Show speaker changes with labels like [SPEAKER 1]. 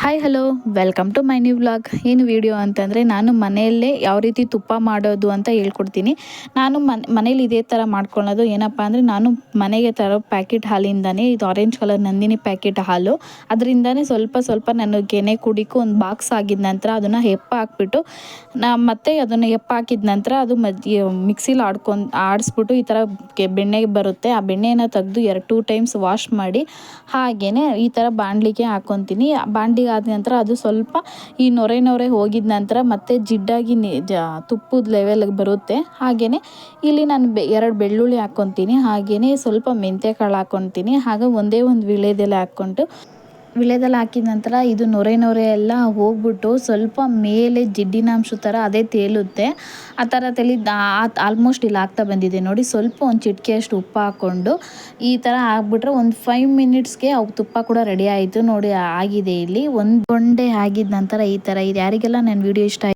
[SPEAKER 1] Hi hello welcome to my new vlog. ಏನು video ಅಂತಂದರೆ ನಾನು ಮನೆಯಲ್ಲೇ ಯಾವ ರೀತಿ ತುಪ್ಪ ಮಾಡೋದು ಅಂತ ಹೇಳ್ಕೊಡ್ತೀನಿ. ನಾನು ಮನೇಲಿ ಇದೇ ಥರ ಮಾಡ್ಕೊಳ್ಳೋದು. ಏನಪ್ಪ ಅಂದರೆ ನಾನು ಮನೆಗೆ ತರೋ ಪ್ಯಾಕೆಟ್ ಹಾಲಿಂದನೇ, ಇದು ಆರೆಂಜ್ ಕಲರ್ ನಂದಿನಿ ಪ್ಯಾಕೆಟ್ ಹಾಲು, ಅದರಿಂದನೇ ಸ್ವಲ್ಪ ಸ್ವಲ್ಪ ನಾನು ಕೆನೆ ಕುಡಿಕು ಒಂದು ಬಾಕ್ಸ್ ಆಗಿದ ನಂತರ ಅದನ್ನು ಹೆಪ್ಪ ಹಾಕ್ಬಿಟ್ಟು ಮತ್ತೆ ಅದನ್ನು ಹೆಪ್ಪ ಹಾಕಿದ ನಂತರ ಅದು ಮಿಕ್ಸಿಲಿ ಆಡಿಸ್ಬಿಟ್ಟು ಈ ಥರ ಬೆಣ್ಣೆಗೆ ಬರುತ್ತೆ. ಆ ಬೆಣ್ಣೆನ ತೆಗೆದು 2 ಟೈಮ್ಸ್ ವಾಶ್ ಮಾಡಿ ಹಾಗೆಯೇ ಈ ಥರ ಬಾಣಲಿಗೆ ಹಾಕ್ಕೊತೀನಿ. ಬಾಣಲಿಗೆ ಆದ ನಂತರ ಅದು ಸ್ವಲ್ಪ ಈ ನೊರೆ ಹೋಗಿದ ನಂತರ ಮತ್ತೆ ಜಿಡ್ಡಾಗಿ ತುಪ್ಪದ ಲೆವೆಲ್ಗೆ ಬರುತ್ತೆ. ಹಾಗೆಯೇ ಇಲ್ಲಿ ನಾನು 2 ಬೆಳ್ಳುಳ್ಳಿ ಹಾಕ್ಕೊತೀನಿ. ಹಾಗೆಯೇ ಸ್ವಲ್ಪ ಮೆಂತ್ಯ ಕಾಳು ಹಾಕ್ಕೊತೀನಿ. ಹಾಗೆ ಒಂದೇ ಒಂದು ವೀಳ್ಯದೆಲೆ ಹಾಕ್ಕೊಂಡು ಹಾಕಿದ ನಂತರ ಇದು ನೊರೆ ಎಲ್ಲ ಹೋಗ್ಬಿಟ್ಟು ಸ್ವಲ್ಪ ಮೇಲೆ ಜಿಡ್ಡಿನಾಂಶ ಥರ ಅದೇ ತೇಲುತ್ತೆ. ಆ ಥರ ತೆಲಿದ ಆಲ್ಮೋಸ್ಟ್ ಇಲ್ಲಿ ಆಗ್ತಾ ಬಂದಿದೆ ನೋಡಿ. ಸ್ವಲ್ಪ ಒಂದು ಚಿಟಿಕೆಯಷ್ಟು ಉಪ್ಪು ಹಾಕ್ಕೊಂಡು ಈ ಥರ ಹಾಕ್ಬಿಟ್ರೆ ಒಂದು 5 ಮಿನಿಟ್ಸ್ಗೆ ಅವು ತುಪ್ಪ ಕೂಡ ರೆಡಿ ಆಯಿತು ನೋಡಿ. ಆಗಿದೆ ಇಲ್ಲಿ ಒಂದು ಗೊಂಡೆ ಆಗಿದ ನಂತರ ಈ ಥರ. ಇದು ಯಾರಿಗೆಲ್ಲ ನನ್ನ ವಿಡಿಯೋ ಇಷ್ಟ